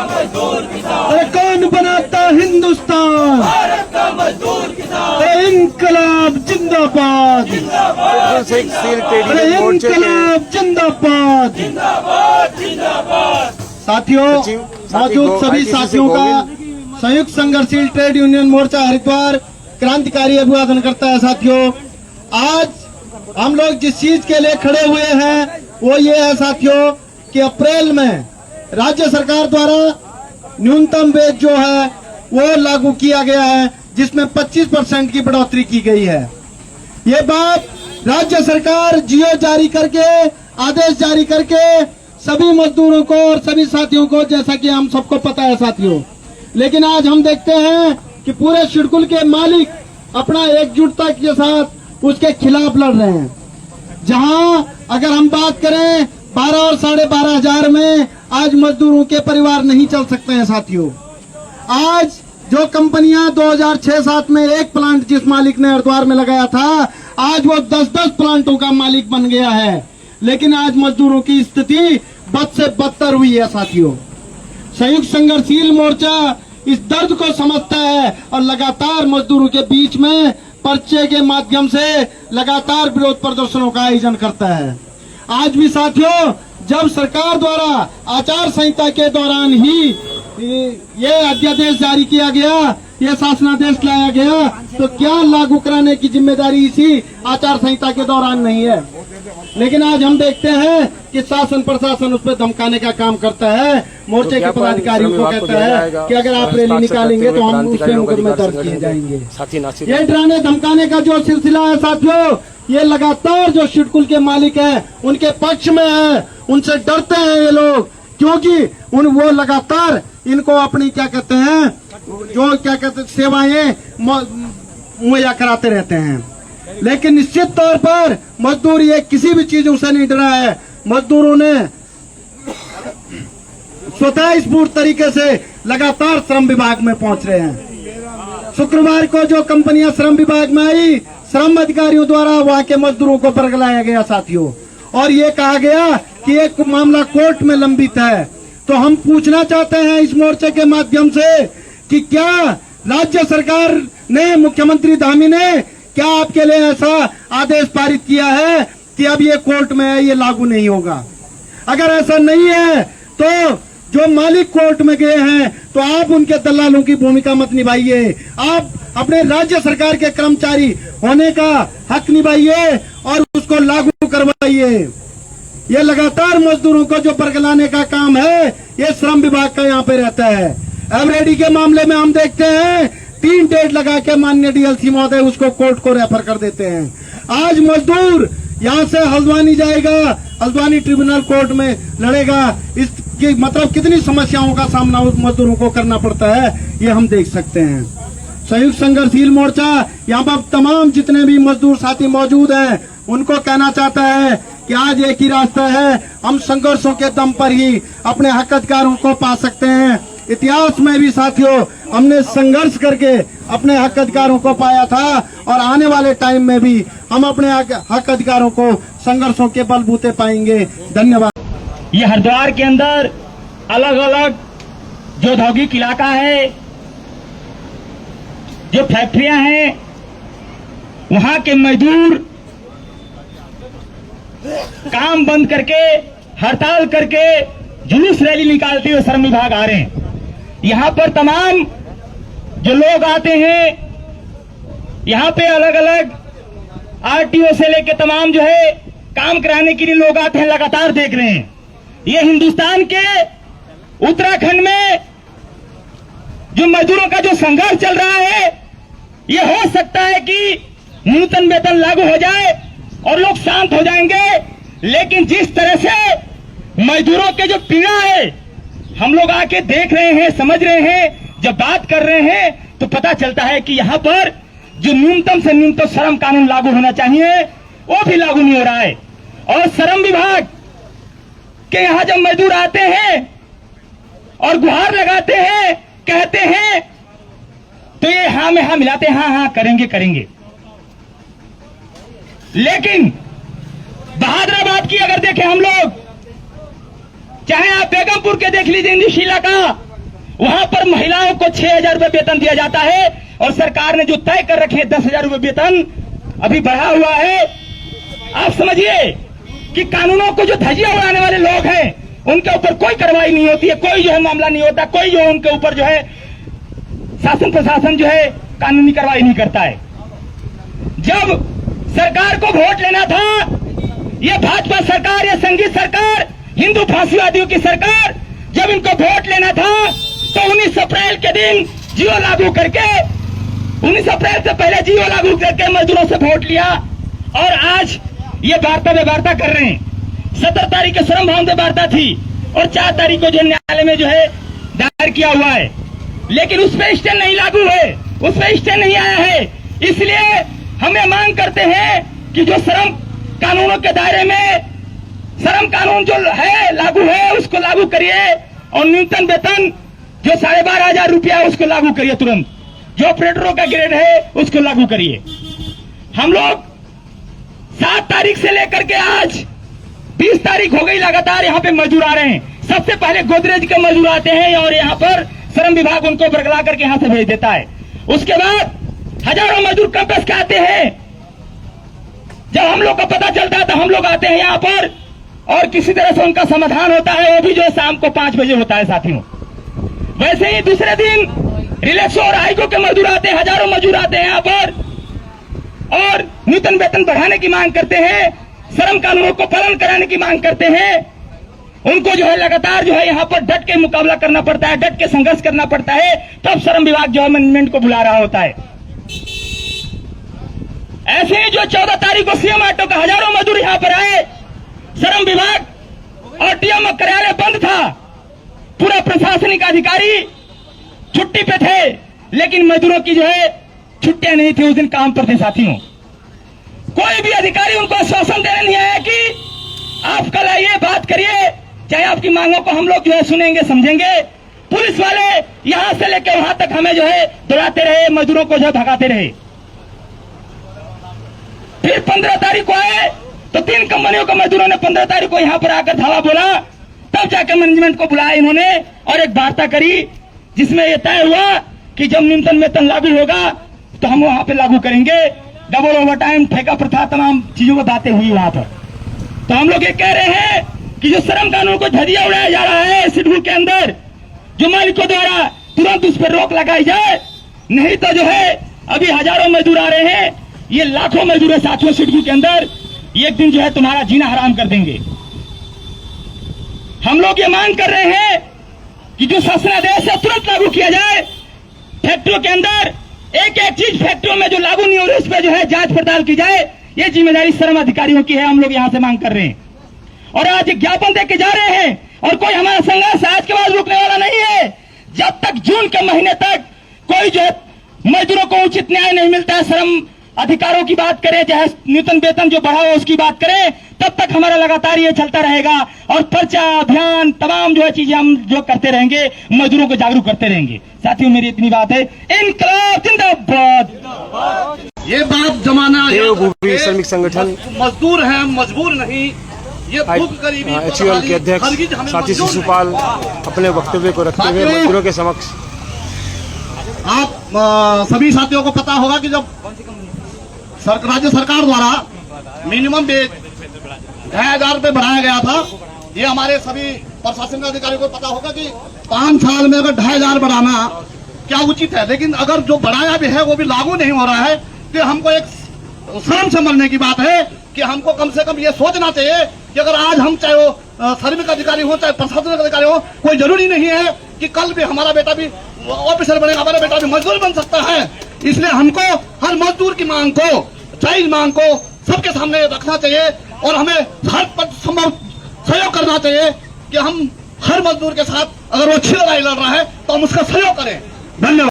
हिंदुस्तान, अरे कौन बनाता हिंदुस्तान, अरे इंकलाब जिंदाबाद, अरे इंकलाब जिंदाबाद। साथियों, मौजूद सभी साथियों का संयुक्त संघर्षशील ट्रेड यूनियन मोर्चा हरिद्वार क्रांतिकारी अभिवादन करता है। साथियों, आज हम लोग जिस चीज के लिए खड़े हुए हैं वो ये है साथियों कि अप्रैल में राज्य सरकार द्वारा न्यूनतम वेज जो है वो लागू किया गया है, जिसमें 25% की बढ़ोतरी की गई है। ये बात राज्य सरकार जियो जारी करके, आदेश जारी करके सभी मजदूरों को और सभी साथियों को, जैसा कि हम सबको पता है साथियों, लेकिन आज हम देखते हैं कि पूरे शिडकुल के मालिक अपना एकजुटता के साथ उसके खिलाफ लड़ रहे हैं। जहां अगर हम बात करें 12 और 12,500 में आज मजदूरों के परिवार नहीं चल सकते हैं साथियों। आज जो कंपनियां 2006-07 में एक प्लांट जिस मालिक ने हरिद्वार में लगाया था, आज वो 10-10 प्लांटों का मालिक बन गया है। लेकिन आज मजदूरों की स्थिति बद से बदतर हुई है साथियों। संयुक्त संघर्षशील मोर्चा इस दर्द को समझता है और लगातार मजदूरों के बीच में पर्चे के माध्यम से लगातार विरोध प्रदर्शनों का आयोजन करता है। आज भी साथियों, जब सरकार द्वारा आचार संहिता के दौरान ही ये अध्यादेश जारी किया गया, ये शासनादेश लाया गया, तो क्या लागू कराने की जिम्मेदारी इसी आचार संहिता के दौरान नहीं है? लेकिन आज हम देखते हैं कि शासन प्रशासन उस पर धमकाने का काम करता है। मोर्चे के पदाधिकारियों को कहता है कि अगर आप रैली निकालेंगे तो हम उस पर मुकदमे दर्ज किए जाएंगे। ये डराने धमकाने का जो सिलसिला है साथियों, ये लगातार जो शिडकुल के मालिक हैं उनके पक्ष में है। उनसे डरते हैं ये लोग, क्योंकि वो लगातार इनको अपनी सेवाएं मुहैया कराते रहते हैं। लेकिन निश्चित तौर पर मजदूर ये किसी भी चीजों से नहीं डरा है। मजदूरों ने स्वतः स्फूर्त तरीके से लगातार श्रम विभाग में पहुंच रहे हैं। शुक्रवार को जो कंपनियां श्रम विभाग में आई, श्रम अधिकारियों द्वारा वहां के मजदूरों को बरगलाया गया साथियों, और ये कहा गया कि एक मामला कोर्ट में लंबित है। तो हम पूछना चाहते हैं इस मोर्चे के माध्यम से कि क्या राज्य सरकार ने, मुख्यमंत्री धामी ने क्या आपके लिए ऐसा आदेश पारित किया है कि अब ये कोर्ट में है, ये लागू नहीं होगा? अगर ऐसा नहीं है तो जो मालिक कोर्ट में गए हैं तो आप उनके दलालों की भूमिका मत निभाइए। आप अपने राज्य सरकार के कर्मचारी होने का हक निभाइए और उसको लागू करवाइए। ये लगातार मजदूरों को जो बरगलाने का काम है, ये श्रम विभाग का यहाँ पे रहता है। एवरेडी के मामले में हम देखते हैं 3 डेट लगा के माननीय डीएलसी महोदय उसको कोर्ट को रेफर कर देते हैं। आज मजदूर यहाँ से हल्द्वानी जाएगा, हल्द्वानी ट्रिब्यूनल कोर्ट में लड़ेगा। इसकी मतलब कितनी समस्याओं का सामना उस मजदूरों को करना पड़ता है, ये हम देख सकते हैं। संयुक्त संघर्षशील मोर्चा यहाँ पर तमाम जितने भी मजदूर साथी मौजूद हैं उनको कहना चाहता है कि आज एक ही रास्ता है, हम संघर्षों के दम पर ही अपने हक अधिकारों को पा सकते हैं। इतिहास में भी साथियों हमने संघर्ष करके अपने हक अधिकारों को पाया था और आने वाले टाइम में भी हम अपने हक अधिकारों को संघर्षों के बलबूते पाएंगे। धन्यवाद। ये हरिद्वार के अंदर अलग अलग जो औद्योगिक इलाका है, जो फैक्ट्रियां हैं, वहां के मजदूर काम बंद करके, हड़ताल करके, जुलूस रैली निकालते हुए श्रम विभाग आ रहे हैं। यहाँ पर तमाम जो लोग आते हैं, यहाँ पे अलग अलग आरटीओ से लेके तमाम जो है काम कराने के लिए लोग आते हैं, लगातार देख रहे हैं। ये हिंदुस्तान के उत्तराखंड में जो मजदूरों का जो संघर्ष चल रहा है, ये हो सकता है कि न्यूनतम वेतन लागू हो जाए और लोग शांत हो जाएंगे। लेकिन जिस तरह से मजदूरों के जो पीड़ा है हम लोग आके देख रहे हैं, समझ रहे हैं, जब बात कर रहे हैं तो पता चलता है कि यहाँ पर जो न्यूनतम से न्यूनतम श्रम कानून लागू होना चाहिए वो भी लागू नहीं हो रहा है। और श्रम विभाग के यहाँ जब मजदूर आते हैं और गुहार लगाते हैं, कहते हैं, तो ये हाँ में हाँ मिलाते हैं, हाँ हाँ करेंगे करेंगे। लेकिन बहादुराबाद की अगर देखें हम लोग, चाहे आप बेगमपुर के देख लीजिए इंदुशीला का, वहां पर महिलाओं को 6,000 रुपए वेतन दिया जाता है और सरकार ने जो तय कर रखे 10,000 रुपए वेतन अभी बढ़ा हुआ है। आप समझिए कि कानूनों को जो धज्जियां उड़ाने वाले लोग हैं उनके ऊपर कोई कार्रवाई नहीं होती है, कोई जो है मामला नहीं होता, कोई जो है उनके ऊपर जो है शासन प्रशासन जो है कानूनी कार्रवाई नहीं करता है। जब सरकार को वोट लेना था, ये भाजपा सरकार, ये संघीय सरकार, हिंदू फांसीवादियों की सरकार, जब इनको वोट लेना था तो 19 अप्रैल के दिन जियो लागू करके, 19 अप्रैल से पहले जियो लागू करके मजदूरों से वोट लिया और आज ये वार्ता में वार्ता कर रहे हैं। 17 तारीख को श्रम भवन में वार्ता थी और 4 तारीख को जो न्यायालय में जो है दायर किया हुआ है, लेकिन उस पर स्टे नहीं लागू है, उस पर स्टे नहीं आया है। इसलिए हमें मांग करते हैं कि जो श्रम कानूनों के दायरे में श्रम कानून जो है लागू है उसको लागू करिए और न्यूनतम वेतन जो 12,500 रुपया उसको लागू करिए तुरंत, जो ऑपरेटरों का ग्रेड है उसको लागू करिए। हम लोग 7 तारीख से लेकर के आज 20 तारीख हो गई, लगातार यहाँ पे मजदूर आ रहे हैं। सबसे पहले गोदरेज के मजदूर आते हैं और यहाँ पर श्रम विभाग उनको बरगला करके यहाँ से भेज देता है। उसके बाद हजारों मजदूर कैंपस के आते हैं। जब हम लोग का पता चलता है तो हम लोग आते हैं यहाँ पर और किसी तरह से उनका समाधान होता है, वो भी जो शाम को 5 बजे होता है साथियों। वैसे ही दूसरे दिन रिलैक्सो और हाइको के मजदूर आते हैं, हजारों मजदूर आते हैं यहाँ पर और न्यूनतम वेतन बढ़ाने की मांग करते हैं, श्रम कानूनों को पालन कराने की मांग करते हैं। उनको जो है लगातार जो है यहाँ पर डट के मुकाबला करना पड़ता है, डट के संघर्ष करना पड़ता है, तब श्रम विभाग जो है मैनेजमेंट को बुला रहा होता है। ऐसे ही जो 14 तारीख को सीएम ऑटो का हजारों मजदूर यहाँ पर आए, श्रम विभाग और डीएम कार्यालय बंद था, पूरा प्रशासनिक अधिकारी छुट्टी पे थे, लेकिन मजदूरों की जो है छुट्टियां नहीं थी, उस दिन काम पर थे साथियों। कोई भी अधिकारी उनको आश्वासन देने नहीं आया कि आप कल आइए, बात करिए, चाहे आपकी मांगों को हम लोग जो है सुनेंगे, समझेंगे। पुलिस वाले यहां से लेकर वहां तक हमें जो है दौड़ाते रहे, मजदूरों को जो है भगाते रहे। फिर 15 तारीख को आए तो 3 कंपनियों के मजदूरों ने 15 तारीख को यहाँ पर आकर धावा बोला, तब जाकर मैनेजमेंट को बुलाया इन्होंने और एक वार्ता करी जिसमें यह तय हुआ कि जब न्यूनतम वेतन लागू होगा तो हम वहां पे लागू करेंगे। डबल ओवर टाइम, ठेका प्रथा, तमाम चीजों की बातें हुई वहां पर। तो हम लोग ये कह रहे हैं कि जो श्रम कानून को धजिया उड़ाया जा रहा है शेड्यूल के अंदर, जो मालिकों द्वारा तुरंत उस पर रोक लगाई जाए, नहीं तो जो है अभी हजारों मजदूर आ रहे हैं, ये लाखों मजदूर है साथियों शेड्यूल के अंदर, एक दिन जो है तुम्हारा जीना हराम कर देंगे। हम लोग ये मांग कर रहे हैं कि जो शासनादेश है तुरंत लागू किया जाए। फैक्ट्रियों के अंदर एक एक चीज फैक्ट्रियों में जो लागू नहीं हो रही उस पर जो है जांच पड़ताल की जाए, ये जिम्मेदारी श्रम अधिकारियों की है। हम लोग यहां से मांग कर रहे हैं और आज ज्ञापन दे के जा रहे हैं और कोई हमारा संघर्ष आज के बाद रुकने वाला नहीं है। जब तक जून के महीने तक कोई जो मजदूरों को उचित न्याय नहीं मिलता है, श्रम अधिकारों की बात करें, चाहे न्यूनतम वेतन जो बढ़ा हो उसकी बात करें, तब तक हमारा लगातार ये चलता रहेगा और पर्चा अभियान तमाम जो है चीजें हम जो करते रहेंगे, मजदूरों को जागरूक करते रहेंगे। साथियों मेरी इतनी बात है। इनकलाब जिंदाबाद। ये बात जमाना देवभूमि श्रमिक संगठन मजदूर हैं, मजबूर नहीं। ये भूख गरीबी एचयूएल के अध्यक्ष साथी शिशुपाल अपने वक्तव्य को रखते हुए मजदूरों के समक्ष। आप सभी साथियों को पता होगा कि जब राज्य सरकार द्वारा मिनिमम वेज 2,500 रुपये बढ़ाया गया था, ये हमारे सभी प्रशासन के अधिकारियों को पता होगा कि 5 साल में अगर 2,500 बढ़ाना क्या उचित है, लेकिन अगर जो बढ़ाया भी है वो भी लागू नहीं हो रहा है, तो हमको एक शर्म से मरने की बात है कि हमको कम से कम ये सोचना चाहिए कि अगर आज हम चाहे वो श्रमिक अधिकारी हो चाहे प्रशासनिक अधिकारी हो, कोई जरूरी नहीं है कि कल भी हमारा बेटा भी ऑफिसर बनेगा, हमारा बेटा भी मजदूर बन सकता है। इसलिए हमको हर मजदूर की मांग को, चाइल्ड मांग को सबके सामने रखना चाहिए और हमें हर संभव सहयोग करना चाहिए कि हम हर मजदूर के साथ, अगर वो अच्छी लड़ाई लड़ रहा है तो हम उसका सहयोग करें। धन्यवाद।